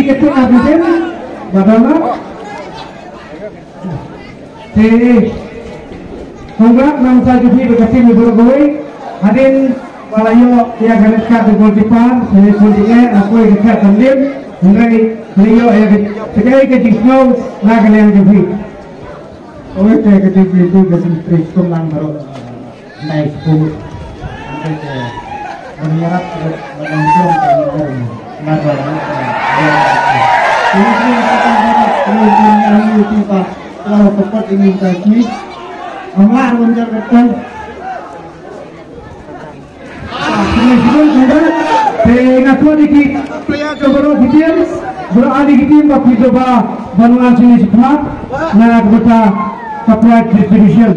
ketik habisin badana di tunggak nam saja di bekasi bergoi hadin walayo ya ganet ka di golkipan saya kuntingnya aku dekat kandim ngai beliau ya sekai ke disno na kalian jadi oke ke TV itu gasin trik lang baru naik pun menyerap langsung ke marwah ini yang kita kalau tepat ingin tadi Allah menjar betul kemudian juga dengan tuan ini coba kita beralih kita bagi coba bangunan sini semua nah kita supply distribution